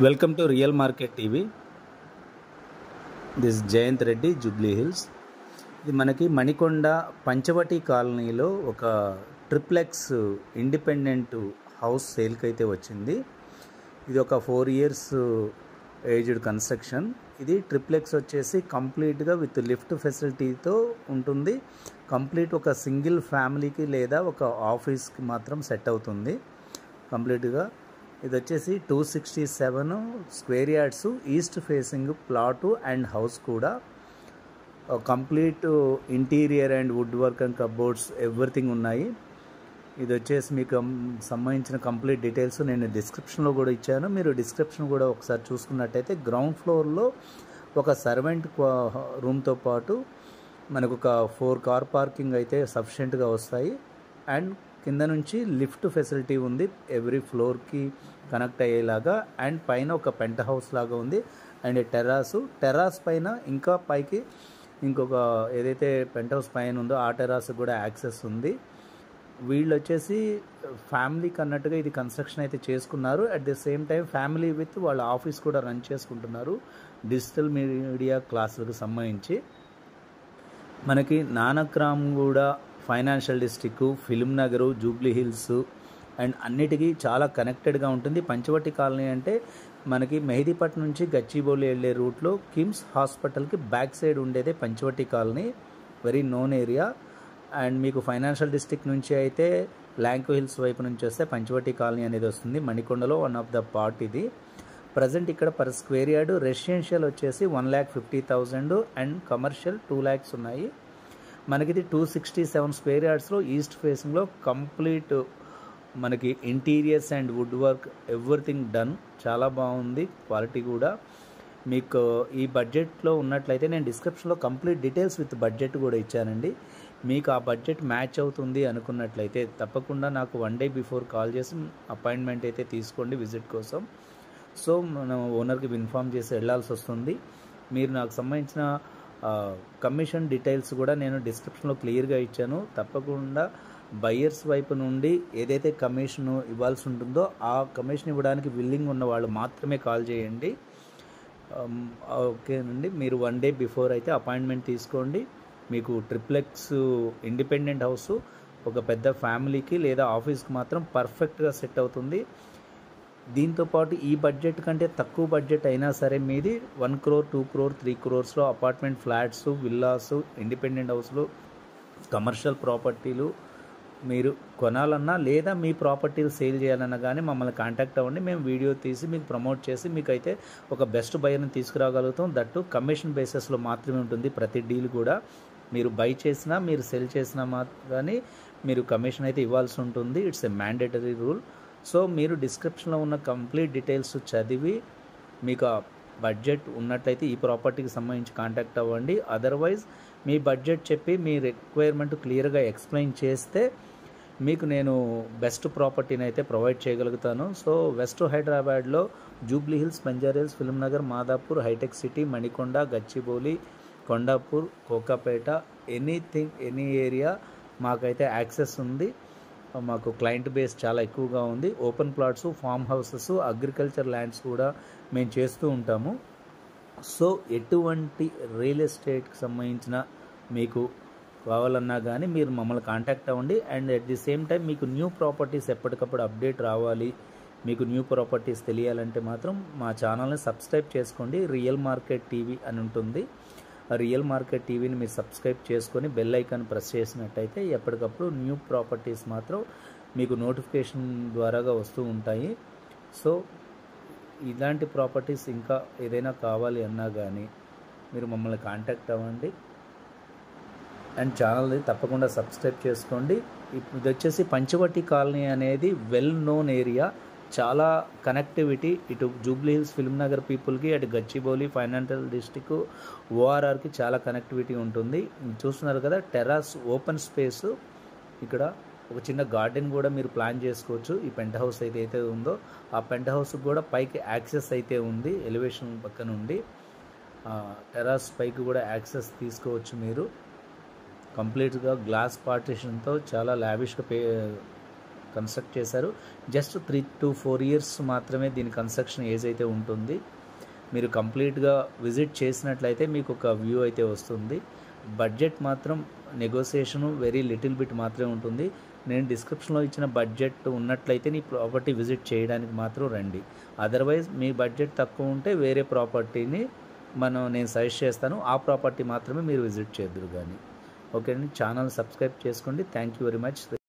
Welcome to real market TV. This Jayanth Reddy, Jubilee Hills. ఇది మనకి మణికొండ పంచవటి కాలనీలో ఒక ట్రిప్లెక్స్ ఇండిపెండెంట్ హౌస్ సేల్కి అయితే వచ్చింది. ఇది ఒక 4 years ఏజ్డ్ కన్స్ట్రక్షన్. ఇది ట్రిప్లెక్స్ వచ్చేసి కంప్లీట్గా విత్ లిఫ్ట్ ఫెసిలిటీతో ఉంటుంది. కంప్లీట్ ఒక సింగిల్ ఫ్యామిలీకి లేదా ఒక ఆఫీస్కి మాత్రం సెట్ అవుతుంది కంప్లీట్గా. ఇది వచ్చేసి 267 square yards, east facing plot and house కూడా. Complete interior and wood work and cupboards everything ఉన్నాయి. ఇది వచ్చేసి మీకు సంబంధించిన కంప్లీట్ డీటెయిల్స్ నేను డిస్క్రిప్షన్లో కూడా ఇచ్చాను. మీరు డిస్క్రిప్షన్ కూడా ఒకసారి చూసుకున్నట్టయితే గ్రౌండ్ ఫ్లోర్లో ఒక సర్వెంట్ రూమ్తో పాటు మనకు ఒక 4 కార్ పార్కింగ్ అయితే సఫిషియెంట్గా వస్తాయి. అండ్ కింద నుంచి లిఫ్ట్ ఫెసిలిటీ ఉంది ఎవ్రీ ఫ్లోర్కి కనెక్ట్ అయ్యేలాగా. అండ్ పైన ఒక పెంట్ హౌస్ లాగా ఉంది. అండ్ టెర్రాస్ పైన ఇంకా పైకి ఇంకొక ఏదైతే పెంట్ హౌస్ పైన ఉందో ఆ టెర్రాస్ కూడా యాక్సెస్ ఉంది. వీళ్ళు వచ్చేసి ఫ్యామిలీకి అన్నట్టుగా ఇది కన్స్ట్రక్షన్ అయితే చేసుకున్నారు. At the same time family with వాళ్ళ ఆఫీస్ కూడా రన్ చేసుకుంటున్నారు డిజిటల్ మీడియా క్లాసులకు సంబంధించి. మనకి నానక్రామ్ కూడా financial district, film Nagar, Jubilee hills and అన్నిటికీ చాలా కనెక్టెడ్గా ఉంటుంది. పంచవటి కాలనీ అంటే మనకి మెహదీపట్నం నుంచి గచ్చిబౌలి వెళ్ళే రూట్లో కిమ్స్ హాస్పిటల్కి బ్యాక్ సైడ్ ఉండేదే Panchavati colony, very known area. And మీకు ఫైనాన్షియల్ డిస్ట్రిక్ట్ నుంచి అయితే ల్యాంకో హిల్స్ వైపు నుంచి వస్తే పంచవటి కాలనీ అనేది వస్తుంది. మణికొండలో వన్ ఆఫ్ ద పార్ట్ ఇది. ప్రజెంట్ ఇక్కడ పర్ స్క్వేర్ యార్డు రెసిడెన్షియల్ వచ్చేసి 1,50,000 అండ్ కమర్షియల్ 2 lakhs ఉన్నాయి. మనకిది 267 స్క్వేర్ యార్డ్స్లో ఈస్ట్ ఫేసింగ్లో కంప్లీట్ మనకి interiors and wood work everything done. చాలా బాగుంది క్వాలిటీ కూడా. మీకు ఈ బడ్జెట్లో ఉన్నట్లయితే నేను డిస్క్రిప్షన్లో కంప్లీట్ డీటెయిల్స్ విత్ బడ్జెట్ కూడా ఇచ్చానండి. మీకు ఆ బడ్జెట్ మ్యాచ్ అవుతుంది అనుకున్నట్లయితే తప్పకుండా నాకు 1 day బిఫోర్ కాల్ చేసి అపాయింట్మెంట్ అయితే తీసుకోండి విజిట్ కోసం. సో మనం ఓనర్కి ఇన్ఫామ్ చేసి వెళ్ళాల్సి వస్తుంది. మీరు నాకు సంబంధించిన కమిషన్ డీటెయిల్స్ కూడా నేను డిస్క్రిప్షన్లో క్లియర్గా ఇచ్చాను. తప్పకుండా బయ్యర్స్ వైపు నుండి ఏదైతే కమిషన్ ఇవ్వాల్సి ఉంటుందో ఆ కమిషన్ ఇవ్వడానికి విల్లింగ్ ఉన్న వాళ్ళు మాత్రమే కాల్ చేయండి. ఓకేనండి. మీరు 1 day బిఫోర్ అయితే అపాయింట్మెంట్ తీసుకోండి. మీకు ట్రిప్లెక్స్ ఇండిపెండెంట్ హౌస్ ఒక పెద్ద ఫ్యామిలీకి లేదా ఆఫీస్కి మాత్రం పర్ఫెక్ట్గా సెట్ అవుతుంది. దీంతోపాటు ఈ బడ్జెట్ కంటే తక్కువ బడ్జెట్ అయినా సరే మీది 1 crore, 2 crore, 3 crores apartment flats, villas, independent హౌస్లు, కమర్షియల్ ప్రాపర్టీలు మీరు కొనాలన్నా లేదా మీ ప్రాపర్టీలు సేల్ చేయాలన్నా కానీ మమ్మల్ని కాంటాక్ట్ అవ్వండి. మేము వీడియో తీసి మీకు ప్రమోట్ చేసి మీకైతే ఒక బెస్ట్ బయర్ని తీసుకురాగలుగుతాం. దట్టు కమిషన్ బేసిస్లో మాత్రమే ఉంటుంది ప్రతి డీల్ కూడా. మీరు బై చేసినా మీరు సెల్ చేసినా కానీ మీరు కమిషన్ అయితే ఇవ్వాల్సి ఉంటుంది. It's a mandatory rule. So మీరు డిస్క్రిప్షన్లో ఉన్న కంప్లీట్ డీటెయిల్స్ చదివి మీకు ఆ బడ్జెట్ ఉన్నట్లయితే ఈ ప్రాపర్టీకి సంబంధించి కాంటాక్ట్ అవ్వండి. అదర్వైజ్ మీ బడ్జెట్ చెప్పి మీ రిక్వైర్మెంట్ క్లియర్గా ఎక్స్ప్లెయిన్ చేస్తే మీకు నేను బెస్ట్ ప్రాపర్టీని అయితే ప్రొవైడ్ చేయగలుగుతాను. సో వెస్ట్ హైదరాబాద్లో Jubilee Hills, Banjara Hills, Film Nagar, Madhapur, Hitec City, Manikonda, Gachibowli, Kondapur, Kokapet, anything any area మాకైతే యాక్సెస్ ఉంది. మాకు క్లయింట్ బేస్ చాలా ఎక్కువగా ఉంది. Open plots, farm houses, agriculture lands కూడా మేము చేస్తూ ఉంటాము. సో ఎటువంటి రియల్ ఎస్టేట్కి సంబంధించిన మీకు కావాలన్నా కానీ మీరు మమ్మల్ని కాంటాక్ట్ అవ్వండి. And at the same time మీకు న్యూ ప్రాపర్టీస్ ఎప్పటికప్పుడు అప్డేట్ రావాలి, మీకు న్యూ ప్రాపర్టీస్ తెలియాలంటే మాత్రం మా ఛానల్ని సబ్స్క్రైబ్ చేసుకోండి. రియల్ మార్కెట్ టీవీ అని ఉంటుంది. రియల్ మార్కెట్ టీవీని మీరు సబ్స్క్రైబ్ చేసుకొని బెల్ ఐకాన్ ప్రెస్ చేసినట్టయితే ఎప్పటికప్పుడు న్యూ ప్రాపర్టీస్ మాత్రం మీకు నోటిఫికేషన్ ద్వారాగా వస్తూ ఉంటాయి. సో ఇలాంటి ప్రాపర్టీస్ ఇంకా ఏదైనా కావాలి అన్నా కానీ మీరు మమ్మల్ని కాంటాక్ట్ అవ్వండి. అండ్ ఛానల్ని తప్పకుండా సబ్స్క్రైబ్ చేసుకోండి. ఇది వచ్చేసి పంచవటి కాలనీ అనేది వెల్ నోన్ ఏరియా. చాలా కనెక్టివిటీ ఇటు జూబ్లీ హిల్స్, ఫిల్మ్ నగర్ పీపుల్కి, అటు గచ్చిబౌలి, ఫైనాన్షియల్ డిస్ట్రిక్ట్, ఓఆర్ఆర్కి చాలా కనెక్టివిటీ ఉంటుంది. చూస్తున్నారు కదా టెర్రాస్ ఓపెన్ స్పేస్. ఇక్కడ ఒక చిన్న గార్డెన్ కూడా మీరు ప్లాన్ చేసుకోవచ్చు. ఈ పెంట్ హౌస్ అయితే ఉందో ఆ పెంట్ హౌస్కి కూడా పైకి యాక్సెస్ అయితే ఉంది. ఎలివేషన్ పక్క నుండి టెర్రాస్ పైకి కూడా యాక్సెస్ తీసుకోవచ్చు మీరు. కంప్లీట్గా గ్లాస్ పార్టిషన్తో చాలా లావిష్గా కన్స్ట్రక్ట్ చేశారు. జస్ట్ 3 to 4 ఇయర్స్ మాత్రమే దీని కన్స్ట్రక్షన్ ఏజ్ అయితే ఉంటుంది. మీరు కంప్లీట్గా విజిట్ చేసినట్లయితే మీకు ఒక వ్యూ అయితే వస్తుంది. బడ్జెట్ మాత్రం నెగోసియేషను వెరీ లిటిల్ బిట్ మాత్రమే ఉంటుంది. నేను డిస్క్రిప్షన్లో ఇచ్చిన బడ్జెట్ ఉన్నట్లయితే నీ ప్రాపర్టీ విజిట్ చేయడానికి మాత్రం రండి. అదర్వైజ్ మీ బడ్జెట్ తక్కువ ఉంటే వేరే ప్రాపర్టీని నేను సజెస్ట్ చేస్తాను. ఆ ప్రాపర్టీ మాత్రమే మీరు విజిట్ చేద్దురు కానీ. ఓకే అండి, ఛానల్ సబ్స్క్రైబ్ చేసుకోండి. Thank you very much.